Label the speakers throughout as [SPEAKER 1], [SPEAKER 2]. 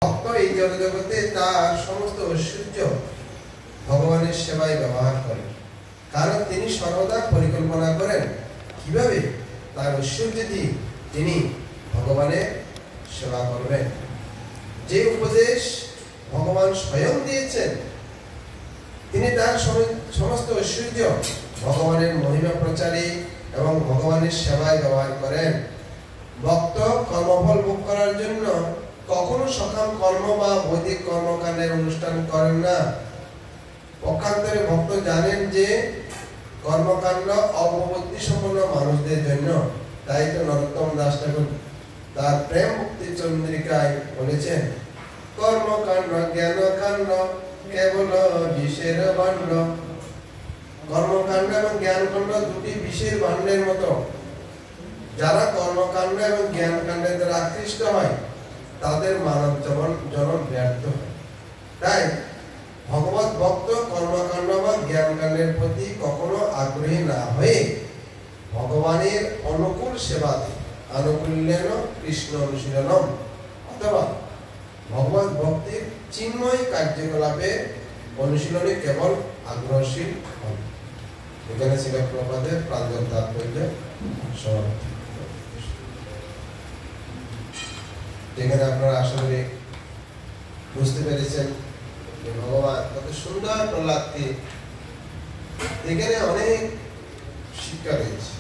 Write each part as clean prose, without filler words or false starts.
[SPEAKER 1] ভক্ত এই জগতে তার সমস্ত ঐশ্বর্য ভগবানের সেবায় ব্যবহার করেন, কারণ তিনি সর্বদা পরিকল্পনা করেন কিভাবে তার ঐশ্বর্য দিয়ে তিনি ভগবানের সেবা করবেন। যে উপদেশ ভগবান স্বয়ং দিয়েছেন, তিনি তার সমস্ত ঐশ্বর্য ভগবানের মহিমা প্রচারে এবং ভগবানের সেবায় ব্যবহার করেন। ভক্ত কর্মফল ভোগ করার জন্য কখনো সকাম কর্ম বা বৈদিক কর্মকাণ্ডের অনুষ্ঠান করেন না। পক্ষান্তরে ভক্ত জানেন যে কর্মকাণ্ড অপবুদ্ধি সম্পন্ন মানুষদের জন্য। তাই তো নরোত্তম দাস ঠাকুর তার প্রেম মুক্তি চন্দ্রিকায় বলেছেন, কর্মকাণ্ড জ্ঞান কাণ্ড কেবল বিষের ভাণ্ড। কর্মকাণ্ড এবং জ্ঞান কাণ্ড দুটি বিষের ভাণ্ডের মতো। যারা কর্মকাণ্ড এবং জ্ঞান কাণ্ডের দ্বারা আকৃষ্ট হয় তাদের মানব জন্ম ব্যর্থ হয়। তাই ভগবত ভক্ত কর্মকাণ্ড বা জ্ঞান কাণ্ডের প্রতি কখনো আগ্রহী না হয়ে ভগবানের অনুকূল সেবাতে আনুকূল্যেন কৃষ্ণ অনুশীলনম অথবা ভগবত ভক্তির চিন্ময় কার্যকলাপে অনুশীলনে কেবল আগ্রহশীল হন। এখানে শিলা প্রপাদের প্রাঞ্জল তাৎপর্য সমাপ্তি। যেখানে আপনারা আশা করি বুঝতে পেরেছেন যে ভগবান কত সুন্দর প্রহ্লাদকে, এখানে অনেক শিক্ষা রয়েছে।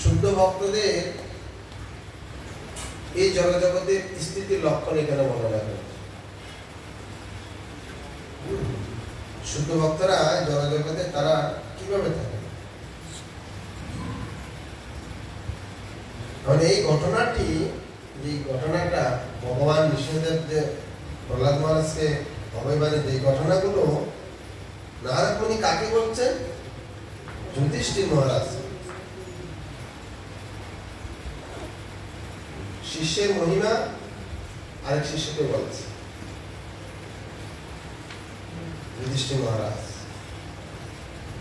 [SPEAKER 1] শুদ্ধ ভক্তদের এই জগতের স্থিতির লক্ষণ এখানে বর্ণনা করেছে। শুদ্ধ ভক্তরা জগতে তারা কিভাবে থাকে, এই ঘটনাটা ভগবান বিষ্ণুদেব যে প্রহ্লাদ মহারাজকে অভয়বাণী যে ঘটনাগুলো নারদ মুনি কাকে বলছেন? যুধিষ্ঠির মহারাজ। শিষ্যের মহিমা আরেক শিষ্যকে বলছে যুধিষ্ঠির মহারাজ।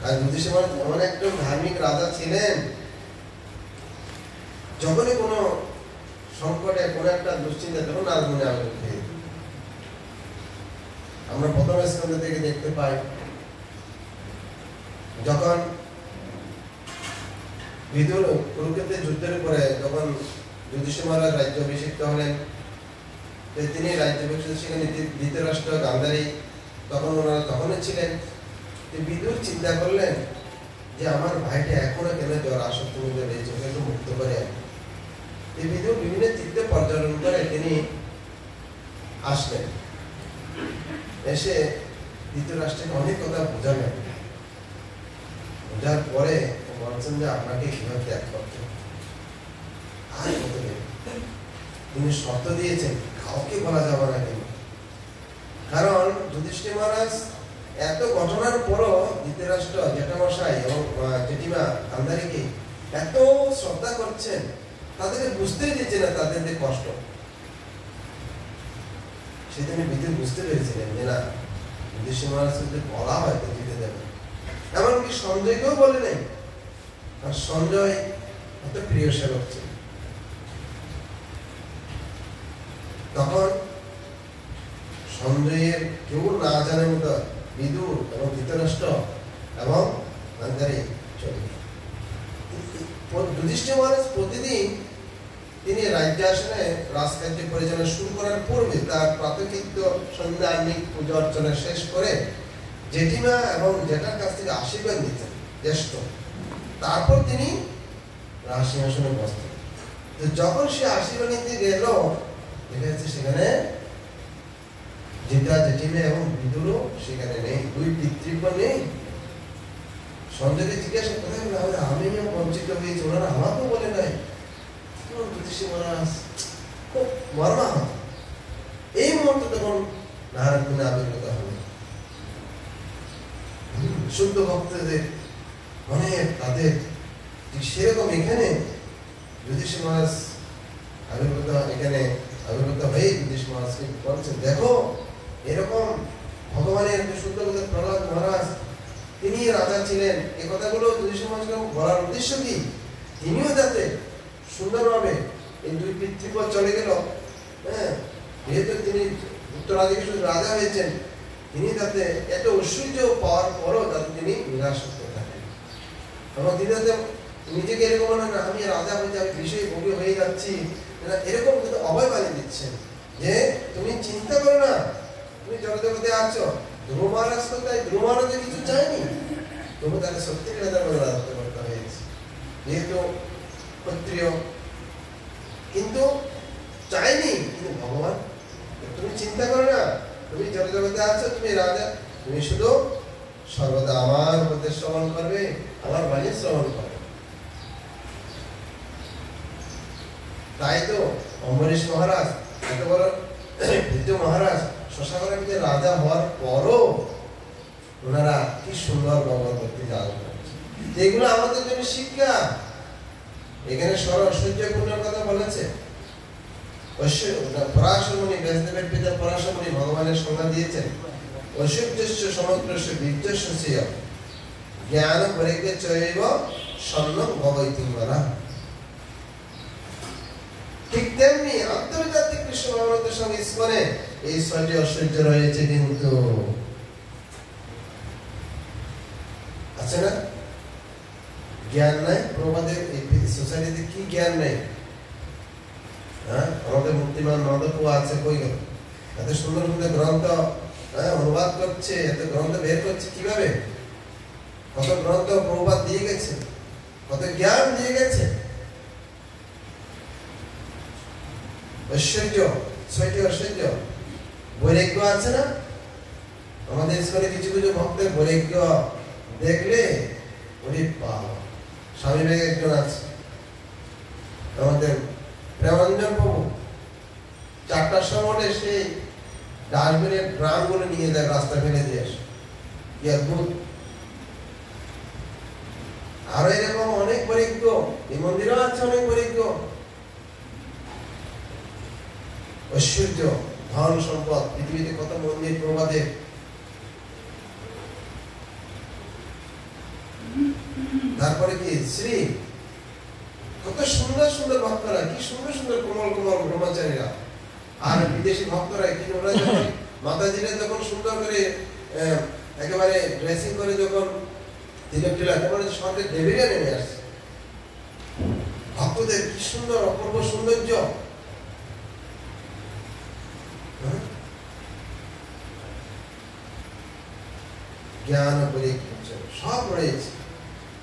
[SPEAKER 1] আর যুধিষ্ঠির মহারাজ এমন একজন ধার্মিক রাজা ছিলেন, যখনই কোনো সংকটে কোনো একটা দুশ্চিন্তা তখন নারদ মুনি আবেদন করে। আমরা প্রথম স্কন্ধ থেকে দেখতে পাই, যখন বিদুর কুরুক্ষেত্রের যুদ্ধের পরে যখন যুধিষ্ঠির মহারাজ রাজ্যাভিষিক্ত হলেন, তিনি রাজ্যাভিষিক্ত সেখানে ধৃতরাষ্ট্র গান্ধারী তখন ওনারা তখনই ছিলেন। বিদুর চিন্তা করলেন যে আমার ভাইটা এখনো কেন জ্বর আসক্তি মধ্যে রয়েছে, ওকে একটু মুক্ত করে। বিদুর বিভিন্ন তীর্থে পর্যটন করে তিনি আসলেন, এসে ধৃতরাষ্ট্রকে অনেক কথা বোঝালেন। বোঝার পরে বলছেন যে আপনাকে কিভাবে ত্যাগ করতে আর তিনি শর্ত দিয়েছেন কাউকে বলা যাবে না কেন। কারণ যুধিষ্ঠির মহারাজ এত ঘটনার পরও ধৃতরাষ্ট্র জেঠামশাই এবং জেঠিমা গান্ধারীকে এত শ্রদ্ধা করছেন, তাদেরকে বুঝতেই দিচ্ছে না তাদের যে কষ্ট। সেদিন বিদুর বুঝতে পেরেছিলেন যে না, যুধিষ্ঠির মহারাজ যদি বলা হয় তো জিতে দেবে। এমনকি সঞ্জয়কেও বলে নেই, আর সঞ্জয় এত প্রিয় সেবক ছিল। তখন সঞ্জয়ের কেউ না জানার মতো বিদুর এবং ধৃতরাষ্ট্র এবং গান্ধারী চলে। যুধিষ্ঠির মহারাজ প্রতিদিন তিনি রাজ্যাসনে রাজকার্য পরিচালনা শুরু করার পূর্বে তার প্রাতঃকৃত্য সন্ধ্যা আহ্নিক পূজা অর্চনা শেষ করে জেঠিমা এবং জেঠার কাছ থেকে আশীর্বাদ নিতেন জ্যেষ্ঠ। তারপর তিনি রাজসিংহাসনে বসতেন। তো যখন সে আশীর্বাদ নিতে গেল, দেখা যাচ্ছে সেখানে জেঠা জেঠিমা এবং বিদুরও সেখানে নেই, দুই পিতৃব্য নেই। সঞ্জয়কে জিজ্ঞাসা করে আমি বঞ্চিত হয়েছি, ওনারা আমাকেও বলে নাই। যুধিষ্ঠির মহারাজ খুব মর্মাহত। এই মুহূর্তে তখন নারদ মুনি আবির্ভূত হলেন। শুদ্ধ ভক্তদের অনেক তাদের সেরকম এখানে যুধিষ্ঠির মহারাজ আবির্ভূত হয়ে যুধিষ্ঠির মহারাজকে বলছেন, দেখো এরকম ভগবানের শুদ্ধ ভক্ত প্রহ্লাদ মহারাজ তিনি রাজা ছিলেন। এই কথাগুলো যুধিষ্ঠির মহারাজকে বলার উদ্দেশ্য কি? তিনিও যাতে সুন্দরভাবে এই দুই পিতৃপদ চলে গেল। হ্যাঁ, যেহেতু তিনি উত্তরাধিকারী রাজা হয়েছেন, তিনি তাতে এত ঐশ্বর্য পাওয়ার পরও তাতে তিনি নিরাশ হতে থাকেন এবং তিনি তাতে নিজেকে এরকম মনে না আমি রাজা হয়ে যাবে বিষয় ভোগী হয়ে যাচ্ছি, এরকম কিন্তু অভয় বানিয়ে দিচ্ছেন যে তুমি চিন্তা করো না, তুমি জগতে আছো। ধ্রুব মহারাজ তো তাই, ধ্রুব মহারাজে কিছু চাইনি, তবু তাকে সত্যিকার রাজত্ব করতে হয়েছে যেহেতু ক্ষত্রিয়, কিন্তু চাইনি। কিন্তু ভগবান তুমি চিন্তা করো না, তুমি জগতে আছো, তুমি রাজা, তুমি শুধু সর্বদা আমার উপদেশ শ্রবণ করবে, আমার বাণী শ্রবণ করবে। তাই তো অম্বরীশ মহারাজ এত বড় বৃদ্ধ মহারাজ শশাঙ্কের রাজা হওয়ার পরও ওনারা কি সুন্দর ভগবত ভক্তি জাগরণ করছে। এগুলো আমাদের জন্য শিক্ষা। এখানে সূর্য পূর্ণের কথা বলেছে। পরাশরমণি, ব্যাসদেবের পিতা পরাশরমণি ভগবানের সংজ্ঞা দিয়েছেন, অসূর্যস্য সমগ্রস্য বীর্যস্য স্বীয় জ্ঞান পরিজ্ঞ চৈব স্বর্ণং ভবইতি বলা। ঠিক তেমনি আন্তর্জাতিক কৃষ্ণ ভগবতের সঙ্গে ইস্কনে এই ছয়টি ঐশ্বর্য রয়েছে, কিন্তু আছে না? জ্ঞান নাই প্রবাদের এই সোসাইটিতে, কি জ্ঞান নাই? হ্যাঁ, আমাদের মুক্তিমান নদপু আছে, কই গেল? এত সুন্দর সুন্দর গ্রন্থ অনুবাদ করছে, এত গ্রন্থ বের করছে, কিভাবে? কত গ্রন্থ প্রবাদ দিয়ে গেছে, কত জ্ঞান দিয়ে গেছে। ঐশ্বর্য, ছয়টি ঐশ্বর্য। বৈরাগ্য আছে না? আমাদের স্কুলে কিছু কিছু ভক্তের বৈরাগ্য দেখলে ওরে বাবা। স্বামী বিবেক একজন আছে, আমাদের প্রেমাঞ্জন প্রভু 4টার সময় সেই ডাস্টবিনের ড্রাম গুলো নিয়ে যায়, রাস্তা ফেলে দিয়ে আসে। কি অদ্ভুত! আরো এরকম অনেক বৈরাগ্য এই মন্দিরেও আছে, অনেক বৈরাগ্য। ঐশ্বর্য, ধন সম্পদ, পৃথিবীতে কত মন্দির প্রবাদে। তারপরে কি শ্রী, কত সুন্দর সুন্দর ভক্তরা, কি সুন্দর সুন্দর কোমল কোমল ব্রহ্মচারীরা। আর বিদেশি ভক্তরা কিন্তু ওরা যখন মাতাজিরা যখন সুন্দর করে একেবারে ড্রেসিং করে যখন তিলক টিলক একেবারে সঙ্গে দেবীরা নেমে আসছে। ভক্তদের কি সুন্দর অপূর্ব সৌন্দর্য। জ্ঞান সব রয়েছে,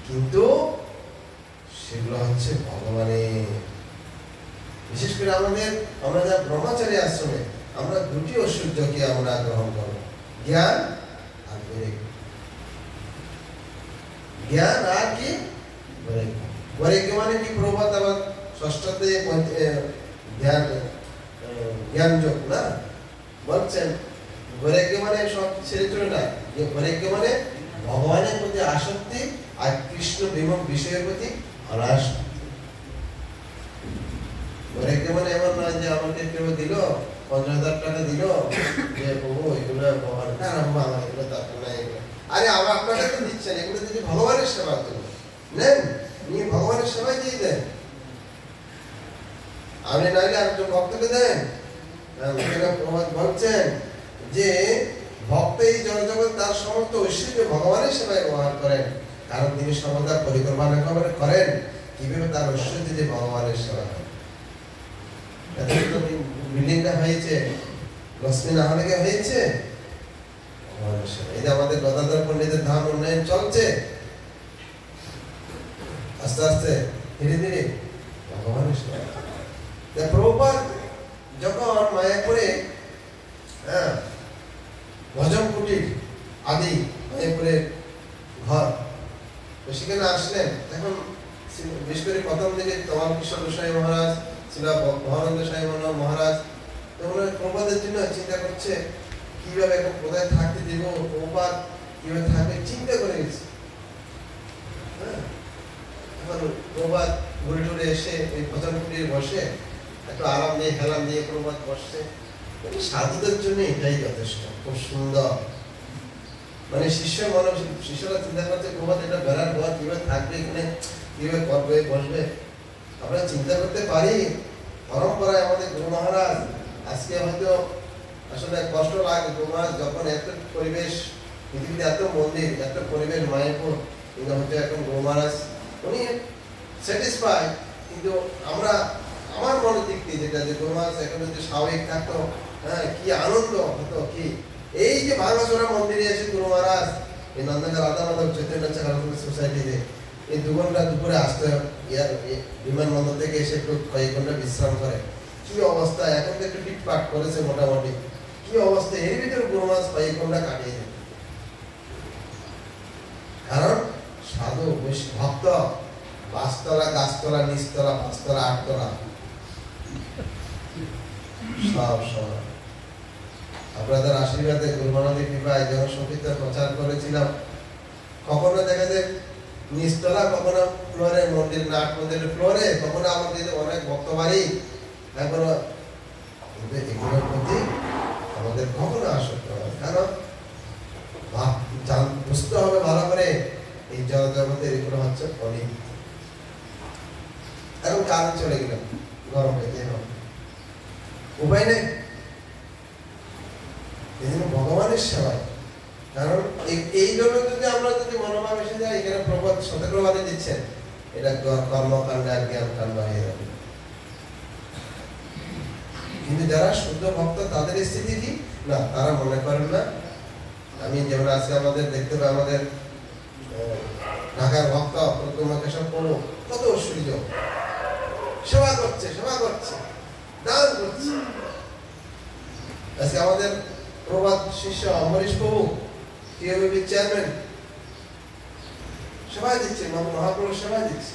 [SPEAKER 1] কিন্তু সেগুলো হচ্ছে ভগবানের। বিশেষ করে আমরা যা ব্রহ্মচারী আশ্রমে আমরা দুটি ঐশ্বর্যকে আমরা গ্রহণ করব, জ্ঞান আর বৈরাগ্য। জ্ঞান আর কি বৈরাগ্য। বৈরাগ্য মানে কি? প্রভাত আবার ষষ্ঠতে জ্ঞান যোগ না বলছেন। বৈরাগ্য মানে সব ছেড়ে চলে না, যে বৈরাগ্য মানে ভগবানের প্রতি আসক্তি আর কৃষ্ণ বিমুখ বিষয়ের প্রতি অনাসক্তি। বৈরাগ্য মানে এমন নয় যে আমাকে কেউ দিল 50,000 টাকা দিল যে প্রভু এগুলো ভগবান, না আমার এগুলো দরকার নাই, এগুলো আরে আবার আপনাকে তো দিচ্ছেন, এগুলো যদি ভগবানের সেবার জন্য নেন, নিয়ে ভগবানের সেবাই দিয়ে দেন। আপনি নাইলে আরেকজন ভক্তকে দেন। বলছেন যে ভক্ত এই জগৎ তার সমস্ত ঐশ্বর্য ভগবানের সেবায় ব্যবহার করেন, কারণ তিনি সর্বদা পরিকল্পনা করেন কিভাবে তার ঐশ্বর্য যে ভগবানের সেবা হয়। বিল্ডিংটা হয়েছে লক্ষ্মী নাহলেকে হয়েছে ভগবানের সেবা। এই যে আমাদের গদাধর পণ্ডিতের ধাম উন্নয়ন চলছে, আস্তে আস্তে ধীরে ধীরে ভগবানের সেবা। প্রভুপাদ যখন মায়াপুরে ভজন কুটির আদি মায়াপুরের ঘর, তো সেখানে আসলেন। এখন বিশেষ করে প্রথম দিকে তমাল কৃষ্ণ গোস্বামী মহারাজ ছিল, ভবানন্দ স্বামী মহারাজ, প্রভুপাদের জন্য চিন্তা করছে কিভাবে এখন কোথায় থাকতে দিব, প্রভুপাদ কিভাবে থাকবে চিন্তা করে গেছে। এখন প্রভুপাদ ঘুরে টুরে এসে ওই ভজন কুটির বসে একটু আরাম দিয়ে হেলাম দিয়ে প্রভুপাদ বসছে। সাধুদের জন্য এটাই যথেষ্ট, খুব সুন্দর। মানে শিষ্যরা চিন্তা করছে প্রভাত এটা বেড়ার ঘর, কিভাবে থাকবে এখানে, কিভাবে করবে বসবে। আমরা চিন্তা করতে পারি পরম্পরায় আমাদের গুরু মহারাজ আজকে হয়তো আসলে কষ্ট লাগে। গুরু মহারাজ যখন এত পরিবেশ, পৃথিবীতে এত মন্দির, এত পরিবেশ মায়াপুর, কিন্তু হচ্ছে এখন গুরু মহারাজ উনি স্যাটিসফাই, কিন্তু আমরা আমার মনে দিক দিয়ে যেটা যে গুরু মহারাজ এখন যদি স্বাভাবিক থাকতো, হ্যাঁ কি আনন্দ হতো। কি এই যে ভাঙাচোরা মন্দিরে এসে গুরু মহারাজ এই নন্দনকার রাধা মাধব চৈতন্য সোসাইটিতে এই 2 ঘন্টা দুপুরে আসতে বিমানবন্দর থেকে এসে একটু কয়েক ঘন্টা বিশ্রাম করে, কি অবস্থা। এখন তো একটু টিটপাট করেছে মোটামুটি, কি অবস্থা। এর ভিতরে গুরু মহারাজ কয়েক ঘন্টা কাটিয়ে দেয়। কারণ সাধু ভক্ত 5 তলা, গাছতলা, নিচতলা, 5 তলা, 8 তলা সব সব আপনাদের আশীর্বাদে গুরু মহারাজের কৃপায় যখন সংকীর্তন প্রচার করেছিলাম, কখনো দেখা যায় নিচতলা, কখনো ফ্লোরে, মন্দির নাট মন্দিরের ফ্লোরে, কখনো আমাদের অনেক ভক্ত বাড়ি, এখনো এগুলোর প্রতি আমাদের কখনো আসক্ত হয়। কারণ বুঝতে হবে ভালো করে এই জগতের এগুলো হচ্ছে অনেক। এখন কারণ চলে গেলাম, গরম হয়ে উপায় নেই, এই জন্য ভগবানের সেবায়। কারণ এই জন্য যদি আমরা যদি মনোভাব এসে যাই, এখানে প্রভু সতর্কবাণী দিচ্ছেন, এটা কর্মকাণ্ড আর জ্ঞান কাণ্ড হয়ে যাবে। কিন্তু যারা শুদ্ধ ভক্ত তাদের স্থিতি কি না, তারা মনে করেন না। আমি যেমন আজকে আমাদের দেখতে পাই, আমাদের ঢাকার ভক্ত প্রতিমাকে সব কোনো কত ঐশ্বর্য, সেবা করছে, দান করছে। আজকে আমাদের প্রভাত শিষ্য অমরেশ প্রভু টিএমবি চেয়ারম্যান সেবা দিচ্ছে, মহাপ্রভু সেবা দিচ্ছে।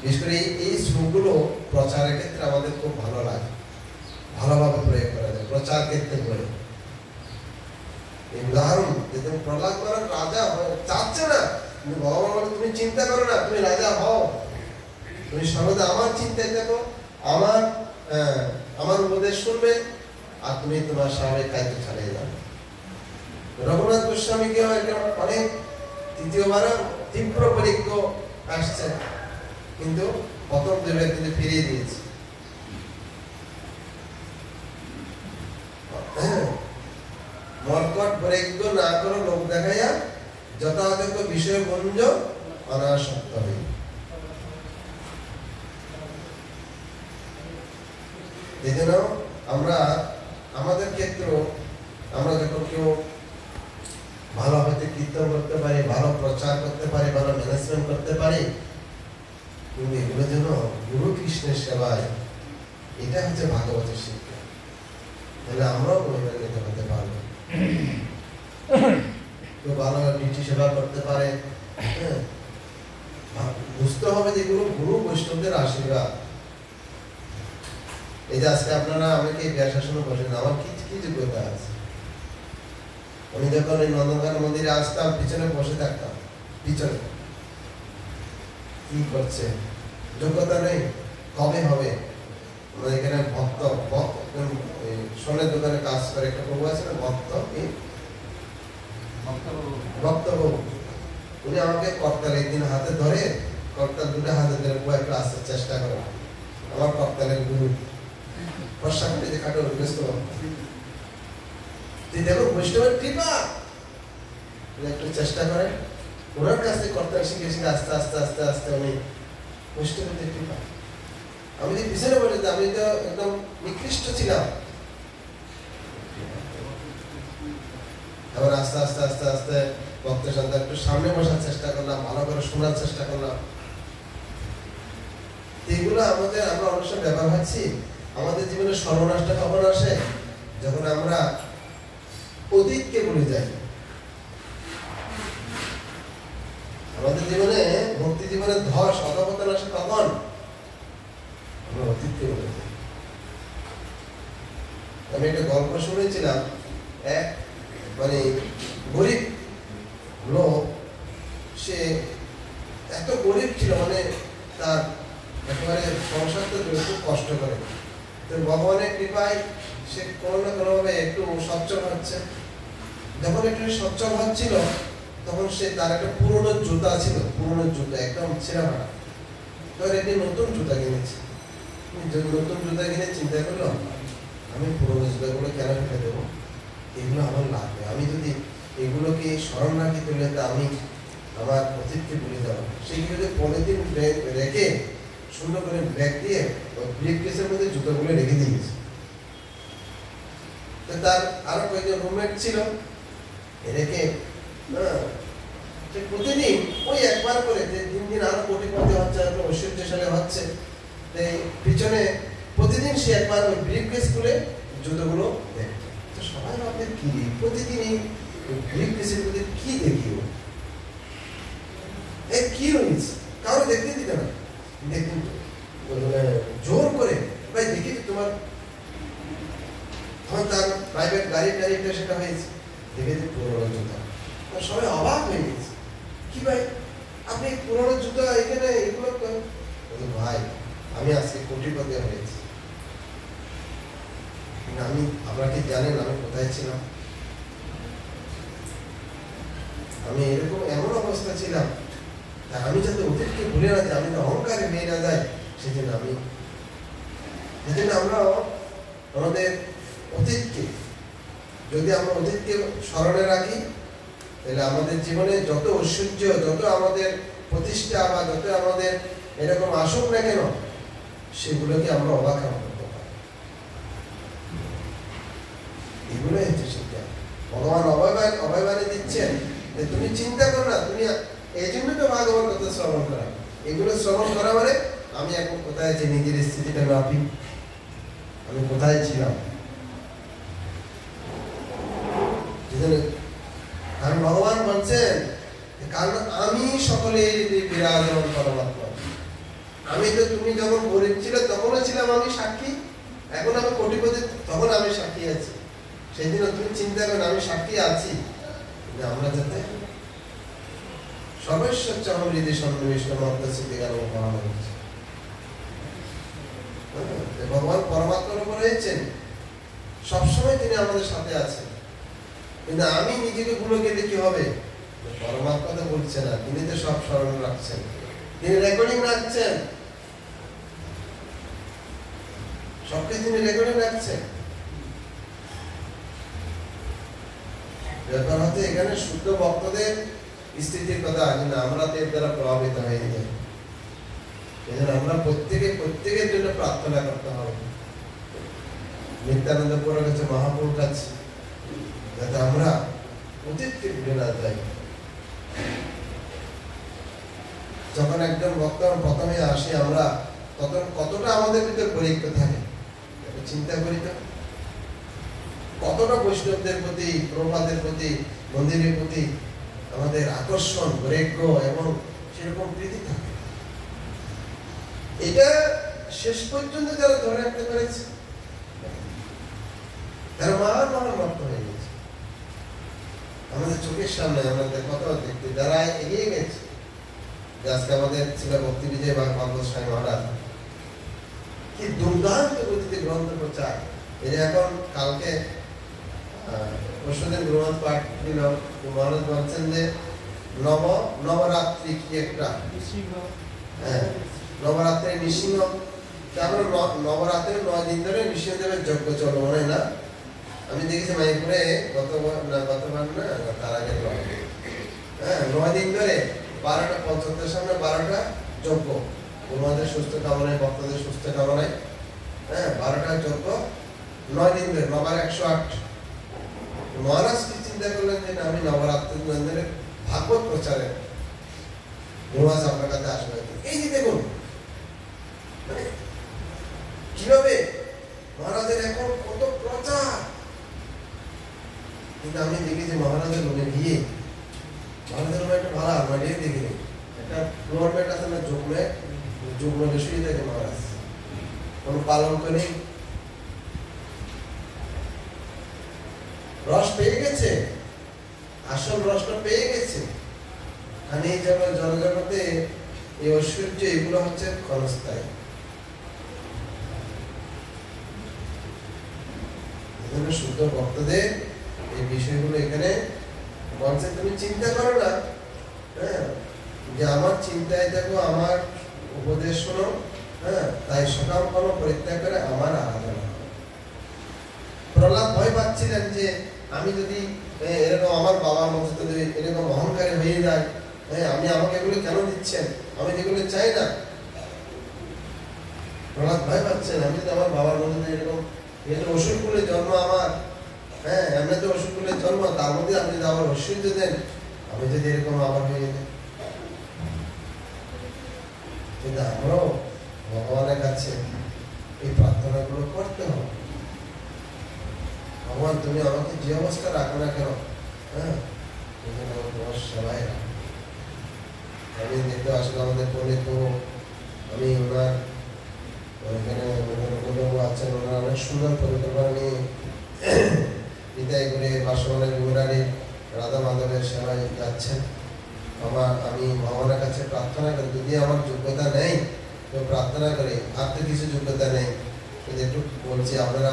[SPEAKER 1] বিশেষ করে এই শ্লোকগুলো প্রচারের ক্ষেত্রে আমাদের খুব ভালো লাগে, ভালোভাবে প্রয়োগ করা যায় প্রচার ক্ষেত্রে বলে। এই উদাহরণ দেখুন, প্রহ্লাদ মহারাজ রাজা চাচ্ছে না, কিন্তু ভগবান বলে তুমি চিন্তা করো না, তুমি রাজা হও, তুমি সর্বদা আমার চিন্তায় থাকো, আমার উপদেশ শুনবে, আর তুমি তোমার স্বাভাবিক দায়িত্ব চালিয়ে যাবে। রঘুনাথ গোস্বামীকে অনেক তৃতীয়বার তীব্র পরীক্ষা আসছে, কিন্তু প্রথম দেবের কিন্তু ফিরিয়ে দিয়েছে। মর্কট পরীক্ষ না করো লোক দেখাইয়া, যথাযথ বিষয় গুঞ্জ অনাসক্ত হই। এই জন্য আমরা আমাদের ক্ষেত্র, আমরা যখন কেউ ভালো হয়তো কীর্তন করতে পারি, ভালো প্রচার করতে পারি, ভালো ম্যানেজমেন্ট করতে পারি, কিন্তু এগুলোর জন্য গুরু কৃষ্ণের সেবায়, এটা হচ্ছে ভাগবতের শিক্ষা। তাহলে আমরাও মহিমান্বিত হতে পারবো। কেউ ভালো নীতি সেবা করতে পারে, বুঝতে হবে যে এগুলো গুরু বৈষ্ণবদের আশীর্বাদ। এই যে আজকে আপনারা আমাকে ব্যাসাসনে বসেন, আমার কি কি যোগ্যতা আছে? আমি যখন ওই নন্দনকানন মন্দিরে আসতাম, পিছনে বসে থাকতাম, পিছনে কি করছে, যোগ্যতা নেই, কবে হবে? আমাদের এখানে ভক্ত সোনের দোকানে কাজ করে একটা প্রভু আছে না, ভক্তবাবু, উনি আমাকে করতাল একদিন হাতে ধরে, করতাল 2টা হাতে ধরে একটু আসার চেষ্টা করে। আমার করতালের গুরু বর্ষা করে যে খাটো ব্যস্ত দেখো বৈষ্ণবের কৃপা, একটু চেষ্টা করে ওনার কাছ থেকে করতাল শিখে শিখে আস্তে আস্তে আস্তে আস্তে উনি বৈষ্ণবের কৃপা। আমি যে পিছনে বলে, আমি তো একদম নিকৃষ্ট ছিলাম, আবার আস্তে আস্তে আস্তে আস্তে ভক্ত সন্তান একটু সামনে বসার চেষ্টা করলাম, ভালো করে শোনার চেষ্টা করলাম। এগুলো আমাদের, আমরা অনেক সময় ব্যবহার হচ্ছি। আমাদের জীবনে সর্বনাশটা কখন আসে? যখন আমরা অতীতকে ভুলে যাই। আমাদের জীবনে, ভক্তি জীবনে ধস অধপতন আসে কখন? আমরা অতীতকে ভুলে যাই। আমি একটা গল্প শুনেছিলাম, এক মানে গরিব লোক, সে এত গরিব ছিল, মানে তার একেবারে সংসার তো খুব কষ্ট করে। তো ভগবানের কৃপায় সে কোনো না কোনোভাবে একটু সচ্ছল হচ্ছে। যখন একটু সচ্ছল হচ্ছিল, তখন সে তার একটা পুরনো জুতা ছিল, পুরনো জুতা একদম ছেঁড়া ফাটা, তখন একটি নতুন জুতা কিনেছে। নতুন জুতা কিনে চিন্তা করলো আমি পুরোনো জুতাগুলো কেন রেখে দেবো, এগুলো আমার লাগবে। আমি যদি এগুলোকে স্মরণ রাখি তুলে তা আমি আমার অতীতকে ভুলে যাবো। সেইগুলো পলিথিন রেখে সুন্দর করে ব্যাগ দিয়ে ব্রিফ কেসের মধ্যে জুতোগুলো রেখে দিয়েছে। তার আরো কয়েকজন রুমমেট ছিল, রেখে প্রতিদিন ওই একবার করে দিন দিন আরো কোটিপতি হচ্ছে, ঐশ্বর্যশালী হচ্ছে, পিছনে প্রতিদিন সে একবার ওই ব্রিফ কেস খুলে জুতোগুলো দেখতো। তো সবাই ভাবতেন কি প্রতিদিনই ব্রিফ কেসের মধ্যে কি দেখি, কি রয়েছে, কারো দেখতে দিত না। দেখুন জোর করে ভাই দেখি তোমার তার প্রাইভেট গাড়িটা সেটা হয়েছে, দেখে যে পুরোনো জুতা। সবাই অবাক হয়ে গেছে, কি ভাই আপনি পুরোনো জুতা এখানে এগুলো? ভাই আমি আজকে কোটিপতি হয়েছি। আমি, আপনারা কি জানেন আমি কোথায় ছিলাম? আমি এরকম এমন অবস্থা ছিলাম, আমি যাতে অতীতকে ভুলে না যাই, আমি অহংকারে মেয়ে না যাই, সেজন্য আমরা আমাদের অতীতকে, যদি আমরা অতীতকে স্মরণে রাখি, তাহলে আমাদের জীবনে যত ঐশ্বর্য, যত আমাদের প্রতিষ্ঠা বা যত আমাদের এরকম আসুক না কেন, সেগুলোকে আমরা অবাক করতে পারি। এগুলোই হচ্ছে শিক্ষা। ভগবান অভয়বাণী দিচ্ছেন যে তুমি চিন্তা করো না, তুমি এই জন্য তো ভাগবত কথা শ্রবণ করা। এগুলো শ্রবণ করা মানে আমি এখন কোথায় আছি, নিজের স্থিতিটা মাপি, আমি কোথায় ছিলাম। কারণ ভগবান বলছেন, কারণ আমি সকলের বিরাজমান পরমাত্মা। আমি তো, তুমি যখন গরিব ছিলে তখনও ছিলাম আমি সাক্ষী, এখন আমি কোটিপতি তখন আমি সাক্ষী আছি। সেই দিন তুমি চিন্তা করেন আমি সাক্ষী আছি যে আমরা যাতে সর্বস্বচ্ছ হৃদয় সন্নিবিষ্ট মধ্যস্থিতি গেল করানো হচ্ছে। ভগবান পরমাত্মার উপর রয়েছেন, সবসময় তিনি আমাদের সাথে আছেন। কিন্তু আমি নিজেকে ভুলে গেলে কি হবে? পরমাত্মা তো বলছে না, তিনি তো সব স্মরণ রাখছেন, তিনি রেকর্ডিং রাখছেন, সবকিছু তিনি রেকর্ডিং রাখছেন। ব্যাপার হচ্ছে এখানে শুদ্ধ ভক্তদের স্থিতির কথা, কিন্তু আমরা তো এর দ্বারা প্রভাবিত হয়ে যাই। এজন্য আমরা প্রত্যেকের জন্য প্রার্থনা করতে হবে নিত্যানন্দ পুরের কাছে, মহাপ্রভুর কাছে, যাতে আমরা অতীতকে ভুলে না যাই। যখন একজন ভক্ত প্রথমে আসি আমরা, তখন কতটা আমাদের ভিতরে পরীক্ষা থাকে চিন্তা করি তো, কতটা বৈষ্ণবদের প্রতি, প্রভুপাদের প্রতি, মন্দিরের প্রতি আমাদের আকর্ষণ, বৈরাগ্য এবং সেরকম প্রীতি থাকে। এটা শেষ পর্যন্ত যারা ধরে রাখতে পেরেছে তারা মহান ভক্ত হয়ে গেছে। আমাদের চোখের সামনে আমাদের কত দেখতে যারা এগিয়ে গেছে। আজকে আমাদের ছিল ভক্তি বিজয় বা ভাগবত স্বামী মহারাজ, কি দুর্দান্ত গতিতে গ্রন্থ প্রচার। এই যে এখন কালকে পরশুদিন গ্রন্থ পাঠ দিল, মহারাজ বলছেন যে নবরাত্রি কি একটা, হ্যাঁ নবরাত্রি নৃসিংহ, আমরা নবরাত্রি 9 দিন ধরে নৃসিংহদেবের যজ্ঞ চলমান হয় না। আমি দেখেছি মাইপুরে গতবার না তার আগে, হ্যাঁ 9 দিন ধরে 12টা পঞ্চায়েতের সামনে 12টা যজ্ঞ, তোমাদের সুস্থ কামনায়, ভক্তদের সুস্থ কামনায়, হ্যাঁ 12টা যজ্ঞ 9 দিন ধরে, 9/108। মহারাজ কি চিন্তা করলেন যে আমি নবরাত্রি ধরে ভাগবত প্রচারে মহারাজ আপনার কাছে আসবে। এই যে দেখুন মানে কিভাবে মহারাজের এখন কত প্রচার। কিন্তু আমি দেখেছি মহারাজের রুমে গিয়ে, মহারাজের রুমে একটা ভালো আলমারি দেখিনি, একটা ফ্লোর ম্যাট আছে না, যুগ্ম শুয়ে থাকে মহারাজ, কোন পালন করে রস পেয়ে গেছে, আসল রসটা পেয়ে গেছে। আর এই জনজগতে এই ঐশ্বর্য এগুলো হচ্ছে ক্ষণস্থায়ী। শুদ্ধ ভক্তদের এই বিষয়গুলো এখানে বলছে, তুমি চিন্তা করো না, হ্যাঁ যে আমার চিন্তায় দেখো, আমার উপদেশ শোনো, হ্যাঁ, তাই সকাম কর্ম পরিত্যাগ করে আমার আরাধনা। প্রহ্লাদ ভয় পাচ্ছিলেন যে আমি যদি এরকম আমার বাবার মতো যদি এরকম অহংকারী হয়ে যায়, হ্যাঁ, আমি আমাকে এগুলো কেন দিচ্ছেন, আমি যেগুলো চাই না। প্রহ্লাদ ভয় পাচ্ছেন আমি যদি আমার বাবার মতো এরকম অসুরকুলে জন্ম আমার, হ্যাঁ, এমনিতে অসুরকুলের জন্ম, তার মধ্যে আপনি যদি আমার ঐশ্বর্য দেন, আমি যদি এরকম আবার হয়ে যাই। কিন্তু আমরাও ভগবানের কাছে এই প্রার্থনাগুলো করতে হবে। ভগবান তুমি আমাকে যে অবস্থা রাখো না কেন, হ্যাঁ, তোমার সেবাই রাখো। আমি দেখতে আসলে আমাদের পণ্ডিত আমি ওনার ওইখানে আছেন, ওনার অনেক সুন্দর পরিকল্পনা নিয়ে বিদায় করে বাসবনের বিবরানি রাধা মাধবের সেবায় যাচ্ছেন। আমি ভগবানের কাছে প্রার্থনা করি, যদি আমার যোগ্যতা নেই তো প্রার্থনা করি, আর তো কিছু যোগ্যতা নেই, কিন্তু একটু বলছি আপনারা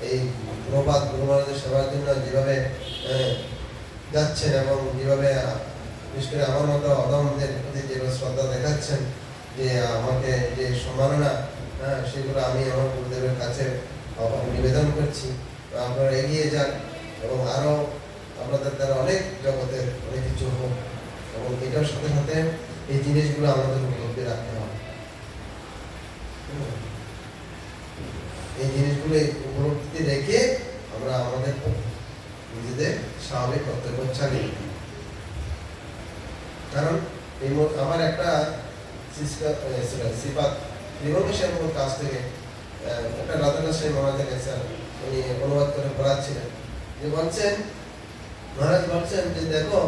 [SPEAKER 1] এই প্রভাত গুরু মহারাজের সেবার জন্য যেভাবে যাচ্ছেন এবং যেভাবে বিশেষ করে আমার মতো অদমদের প্রতি যেভাবে শ্রদ্ধা দেখাচ্ছেন, যে আমাকে যে সম্মাননা, হ্যাঁ, সেগুলো আমি আমার গুরুদেবের কাছে নিবেদন করছি। আপনারা এগিয়ে যান এবং আরও আপনাদের দ্বারা অনেক জগতের অনেক কিছু হোক, এবং এটার সাথে সাথে এই জিনিসগুলো আমাদের উপলব্ধি রাখতে হবে। এই জিনিসগুলো উপলব্ধি রেখে আমরা আমাদের নিজেদের স্বাভাবিক কর্তব্য চালিয়ে দিই। কারণ এই আমার একটা কাছ থেকে একটা রাধানাথ সাহেব মহারাজের কাছে উনি অনুবাদ করে পড়াচ্ছিলেন, যে বলছেন, মহারাজ বলছেন যে দেখো,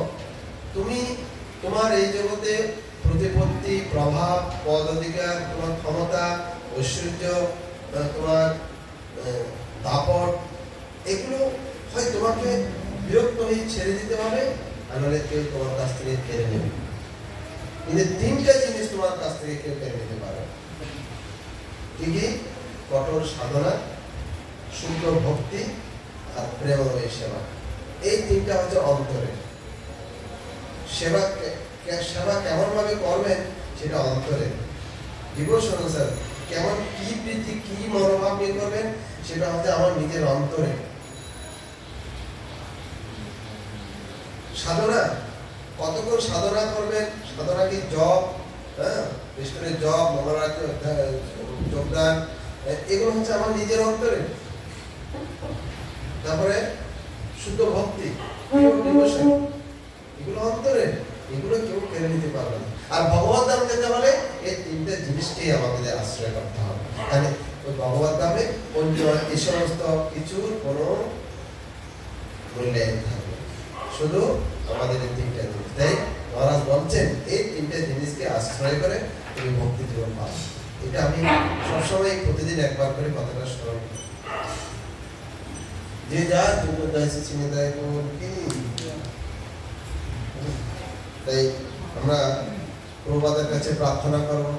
[SPEAKER 1] তুমি তোমার এই জগতে প্রতিপত্তি, প্রভাব, পদ অধিকার, তোমার ক্ষমতা, ঐশ্বর্য, তোমার দাপট, এগুলো হয় তোমাকে বিরক্ত হয়ে ছেড়ে দিতে হবে, আর নাহলে কেউ তোমার কাছ থেকে কেড়ে নেবে। কিন্তু তিনটা জিনিস তোমার কাছ থেকে কেউ কেড়ে নিতে পারে। কি কি? কঠোর সাধনা, শুদ্ধ ভক্তি আর প্রেমময় সেবা। এই তিনটা হচ্ছে অন্তরে। সেবা কেমন ভাবে করবেন সেটা অন্তরে। ডিভোশন স্যার কেমন, কি প্রীতি, কি মনোভাব নিয়ে করবেন সেটা হচ্ছে আমার নিজের অন্তরে। সাধনা কতক্ষণ সাধনা করবেন, সাধনা কি জপ, হ্যাঁ, বিশেষ করে জপ, মনোরাজ্য, যোগদান, এগুলো হচ্ছে আমার নিজের অন্তরে। তারপরে শুদ্ধ ভক্তি, এগুলো অন্তরে, এগুলো কেউ কেড়ে নিতে পারবে না। আর ভগবত ধাম যেতে হলে এই তিনটে জিনিসকেই আমাদের আশ্রয় করতে হবে। তাহলে ওই ভগবত ধামে অন্য এই সমস্ত কিছুর কোনো মূল্যায়ন থাকবে, শুধু আমাদের এই তিনটা জিনিস। তাই মহারাজ বলছেন এই তিনটে জিনিসকে আশ্রয় করে তুমি ভক্তি জীবন পাবে। এটা আমি সবসময় প্রতিদিন একবার করে কথাটা স্মরণ করি। যে যা যোগ্যতা আছে চিনে দেয় কি। তাই আমরা প্রভুপাদের কাছে প্রার্থনা করবো।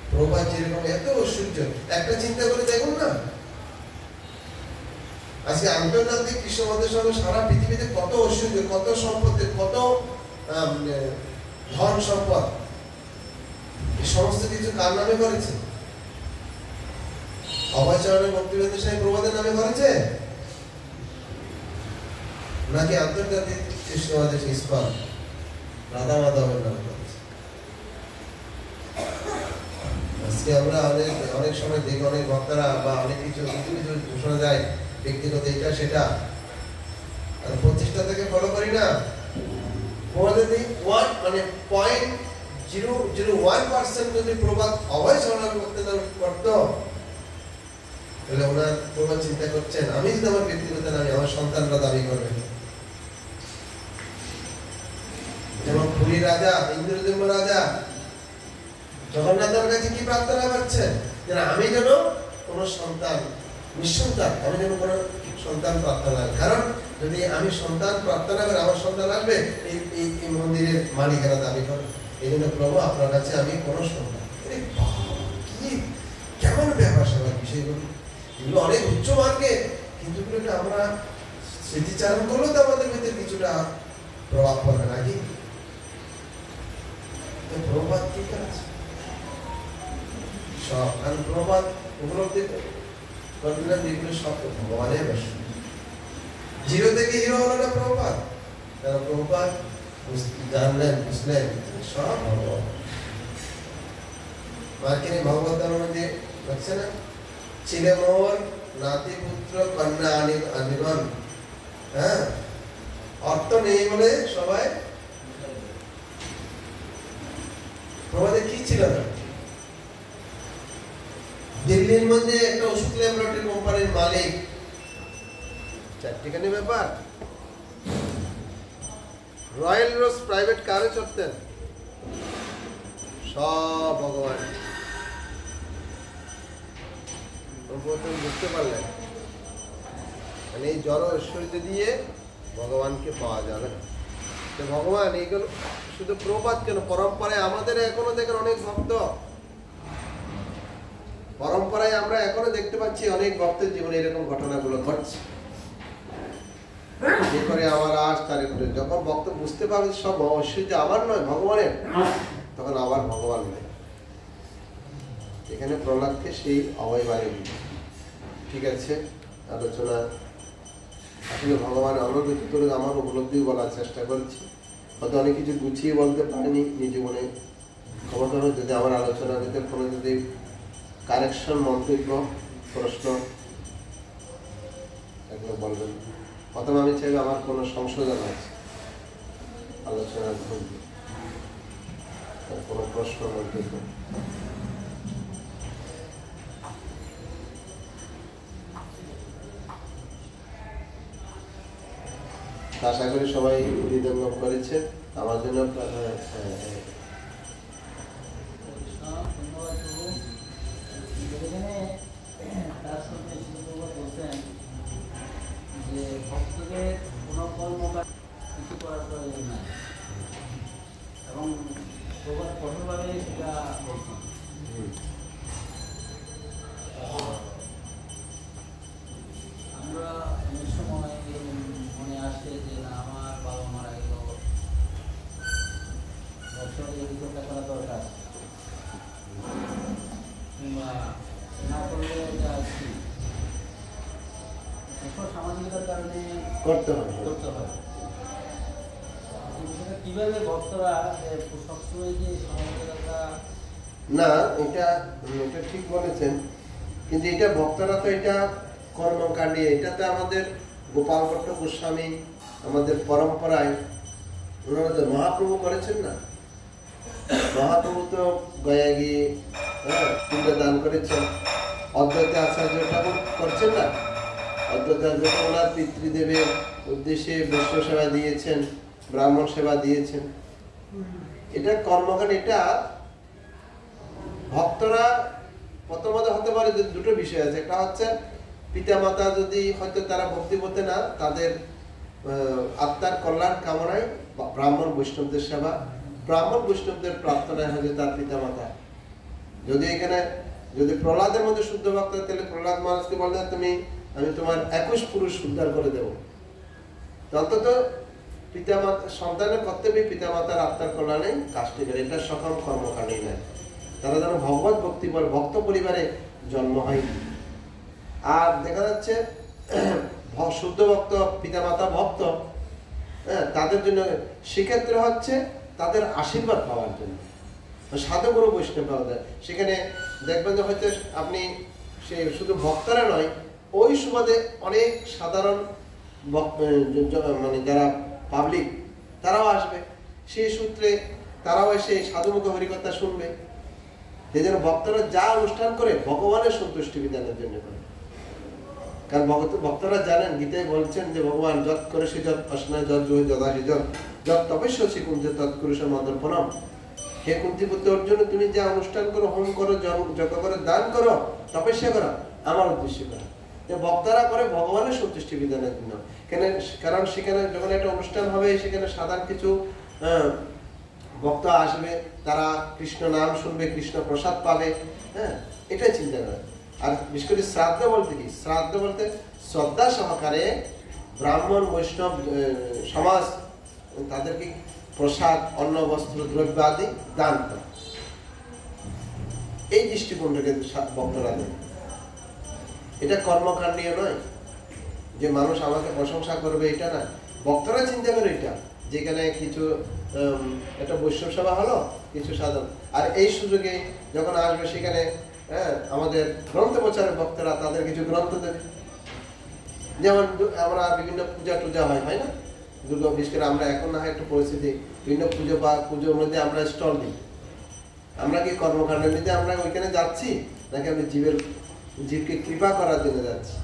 [SPEAKER 1] প্রভুপাদ যেরকম এত ঐশ্বর্য, একটা চিন্তা করে দেখুন না, আজকে আন্তর্জাতিক কৃষ্ণমন্দির সঙ্গে সারা পৃথিবীতে কত ঐশ্বর্য, কত সম্পত্তি, কত ধন সম্পদ, এই সমস্ত কিছু কার নামে করেছে? অভয়চরণের ভক্তিবেন্দ্র স্বামী প্রভুপাদের নামে করেছে, নাকি আন্তর্জাতিক কৃষ্ণমন্দির ইস্কন রাধা মাধবের নামে করেছে? আজকে আমরা অনেক সময় দেখি অনেক ভক্তরা বা অনেক কিছু ঘোষণা যায় ব্যক্তিগত এটা সেটা, আর প্রতিষ্ঠা থেকে ফলো করি না। যদি 0.001% যদি প্রবাদ অভয় চরণ করতে করতো, তাহলে ওনার প্রবাদ চিন্তা করছেন আমি যদি আমার ব্যক্তিগত নামে আমার সন্তানরা দাবি করবেন। যেমন পুরী রাজা, ইন্দ্রদেব রাজা জগন্নাথের কাছে কি প্রার্থনা করছেন, যে আমি যেন কোনো সন্তান, নিঃসন্তান, আমি যেন কোনো সন্তান প্রার্থনা করি। কারণ যদি আমি সন্তান প্রার্থনা করি, আমার সন্তান আসবে এই মন্দিরের মালিকানা দাবি করে। এই জন্য প্রভু আপনার কাছে আমি কোনো সন্তান। কি কেমন ব্যাপার সবার বিষয়গুলো, এগুলো অনেক উচ্চ মার্গে, কিন্তু আমরা স্মৃতিচারণ করলেও তো আমাদের ভিতরে কিছুটা প্রভাব পড়বে নাকি? প্রভাব ঠিক আছে, সব প্রভাত উপলব্ধি করলেন যেগুলো সব ভগবানের বসে। জিরো থেকে হিরো হলো না প্রভাত, কারণ প্রভাত জানলেন বুঝলেন সব ভগবান। মার্কিনী ভগবত ধর্মের মধ্যে লাগছে না, ছেলে মোর নাতি পুত্র কন্যা আনিগণ। হ্যাঁ, অর্থ নেই বলে সবাই। প্রভাতে কি ছিল না, দিল্লির মধ্যে একটা ওষুধ ল্যাবরেটরি কোম্পানির মালিক, চারটিখানি ব্যাপার। রয়্যাল রোজ প্রাইভেট কারে চড়তেন, সব ভগবান। প্রথম বুঝতে পারলেন মানে এই জড় ঐশ্বর্য দিয়ে ভগবানকে পাওয়া যাবে না। ভগবান এইগুলো শুধু প্রবাদ কেন, পরম্পরায় আমাদের এখনো দেখেন অনেক ভক্ত, পরম্পরায় আমরা এখনো দেখতে পাচ্ছি অনেক ভক্তের জীবনে এরকম ঘটনাগুলো ঘটছে। যে করে আমার আজ তার যখন ভক্ত বুঝতে পারবে সব ঐশ্বর্য আমার নয় ভগবানের, তখন আবার ভগবান নেই। এখানে প্রহ্লাদকে সেই অভয় বাণী দিল। ঠিক আছে, আলোচনা আসলে ভগবান অনুভূতি আমার উপলব্ধি বলার চেষ্টা করছি, হয়তো অনেক কিছু গুছিয়ে বলতে পারিনি নিজে মনে ক্ষমতা। যদি আমার আলোচনা দিতে কোনো যদি কারেকশন, মন্তব্য, প্রশ্ন এগুলো বলবেন। প্রথমে আমি চাইব আমার কোনো সংশোধন আছে আলোচনার ভঙ্গি, কোনো প্রশ্ন, মন্তব্য। আশা করি সবাই হৃদয়ঙ্গম করেছে আমার জন্য।
[SPEAKER 2] যে ভক্তদের কোনো কর্মকার কিছু করার প্রয়োজন নাই এবং প্রভাব কঠোরভাবে সেটা বলছেন। আমরা অনেক সময় মনে আসে যে না আমার বাবা মারা গেল, বছরে এগুলোটা করা দরকার, কিংবা না করলে যা আছি সামাজিকতার কারণে করতে হয়। কিভাবে ভক্তরা সবসময় যে সামাজিকতা
[SPEAKER 1] না, এটা ঠিক বলেছেন, কিন্তু এটা ভক্তরা তো এটা কর্মকাণ্ডে, এটাতে আমাদের গোপাল ভট্ট গোস্বামী আমাদের পরম্পরায় ওনারা তো মহাপ্রভু করেছেন না। মহাপ্রভু তো গয়া গিয়ে পিণ্ড দান করেছেন, অদ্বৈত আচার্য ঠাকুর করছেন না। অদ্বৈত আচার্য ওনার পিতৃদেবের উদ্দেশ্যে বৈষ্ণব সেবা দিয়েছেন, ব্রাহ্মণ সেবা দিয়েছেন। এটা কর্মকাণ্ড। এটা ভক্তরা প্রথমত হতে পারে যে দুটো বিষয় আছে। একটা হচ্ছে পিতা মাতা যদি হয়তো তারা ভক্তি করতে না, তাদের আত্মার কল্যাণ কামনায় ব্রাহ্মণ বৈষ্ণবদের সেবা, ব্রাহ্মণ বৈষ্ণবদের প্রার্থনায় হয়তো তার পিতা মাতা। যদি এখানে যদি প্রহ্লাদের মধ্যে শুদ্ধ ভক্ত, তাহলে প্রহ্লাদ মহারাজকে বললেন আমি তোমার 21 পুরুষ উদ্ধার করে দেবো। অন্তত পিতা মাতা সন্তানের কর্তব্যে পিতা মাতার আত্মার কল্যাণে কাজটি করে, এটা সকল কর্মকাণ্ডই নয়। তারা যেন ভগবত ভক্তি ভক্ত পরিবারে জন্ম হয়। আর দেখা যাচ্ছে শুদ্ধ ভক্ত পিতা মাতা ভক্ত, তাদের জন্য সেক্ষেত্রে হচ্ছে তাদের আশীর্বাদ পাওয়ার জন্য সাধু গুরু বৈষ্ণব পাওয়া যায়। সেখানে দেখবেন যে হয়তো আপনি সে শুধু ভক্তরা নয়, ওই সুবাদে অনেক সাধারণ মানে যারা পাবলিক তারাও আসবে, সেই সূত্রে তারাও এসে সাধুমুখ হরিকথা শুনবে। সেই জন্য ভক্তরা যা অনুষ্ঠান করে ভগবানের সন্তুষ্টি বিধানের জন্য করে। কারণ ভক্তরা জানেন, গীতায় বলছেন যে ভগবান যৎ করে সে যৎ অসনায় যৎ জোহে যদাসি যৎ তপস্য সে কুঞ্জে তৎকুরুষ মদর্পণম। হে কুন্তিপুত্র অর্জুন, তুমি যা অনুষ্ঠান করো, হোম করো, যজ্ঞ করো, দান করো, তপস্যা করো, আমার উদ্দেশ্য করো। ভক্তরা করে ভগবানের সন্তুষ্টি বিধানের জন্য। কারণ সেখানে যখন একটা অনুষ্ঠান হবে, সেখানে সাধারণ কিছু ভক্ত আসবে, তারা কৃষ্ণ নাম শুনবে, কৃষ্ণ প্রসাদ পাবে, এটাই চিন্তা করে। আর বিশেষ করে শ্রাদ্ধ বলতে কি, শ্রাদ্ধ বলতে শ্রদ্ধা সহকারে ব্রাহ্মণ বৈষ্ণব সমাজ তাদেরকে প্রসাদ, অন্ন, বস্ত্র, দ্রব্য আদি দান করে। এই দৃষ্টিকোণটাকে ভক্তরা দেয়। এটা কর্মকাণ্ডীয় নয় যে মানুষ আমাকে প্রশংসা করবে, এটা না। ভক্তরা চিন্তা করে এটা, যেখানে কিছু একটা বৈষ্ণব সভা হলো, কিছু সাধন, আর এই সুযোগে যখন আসবে সেখানে আমাদের গ্রন্থ প্রচারের ভক্তরা তাদের কিছু গ্রন্থ দেবে। যেমন আমরা বিভিন্ন পূজা টুজা হয় না, দুর্গা, বিশেষ করে আমরা এখন না হয় একটু পরিস্থিতি, বিভিন্ন পুজো বা পুজোর মধ্যে আমরা স্টল দিই। আমরা কি কর্মকাণ্ডের মধ্যে আমরা ওইখানে যাচ্ছি, নাকি আমরা জীবকে কৃপা করার জন্য যাচ্ছি?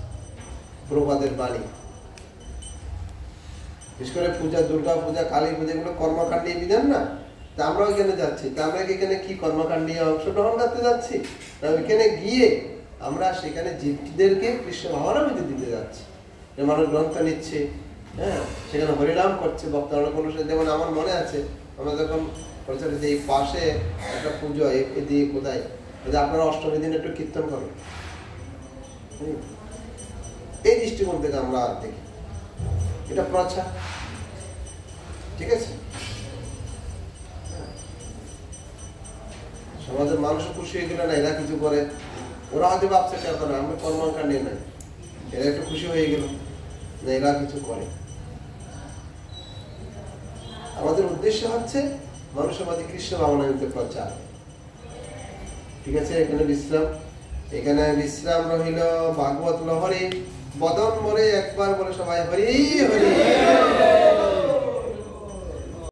[SPEAKER 1] প্রভুপাদের বাণী, বিশেষ করে পূজা, দুর্গা পূজা, কালী পূজা, এগুলো কর্মকাণ্ডী বিধান না। তা আমরা ওইখানে যাচ্ছি, তা আমরা এখানে কি কর্মকাণ্ডে অংশগ্রহণ করতে যাচ্ছি? ওইখানে গিয়ে আমরা সেখানে জীবদেরকে কৃষ্ণ ভাবনার মধ্যে দিতে যাচ্ছি। মানুষ গ্রন্থ নিচ্ছে, সেখানে হরিনাম করছে, বক্তারা কোনো। যেমন আমার মনে আছে, আমরা যখন বলছিলাম যে এই পাশে একটা পুজো এদিকে কোথায়, আপনারা অষ্টমী দিন একটু কীর্তন করেন। এই দৃষ্টিকোণ থেকে আমরা দেখি এটা প্রচার, ঠিক আছে। সমাজের মানুষ খুশি হয়ে গেল না, এরা কিছু করে, ওরা হয়তো ভাবছে কেন না, আমরা কর্মকাণ্ডে নাই, এরা একটু খুশি হয়ে গেল না, এরা কিছু করে। আমাদের উদ্দেশ্য হচ্ছে মানুষের মাঝে কৃষ্ণ ভাবনামৃত প্রচার, ঠিক আছে। এখানে বিশ্রাম রহিল ভাগবত লহরে, বদন বলে একবার বলে সবাই হরি হরি।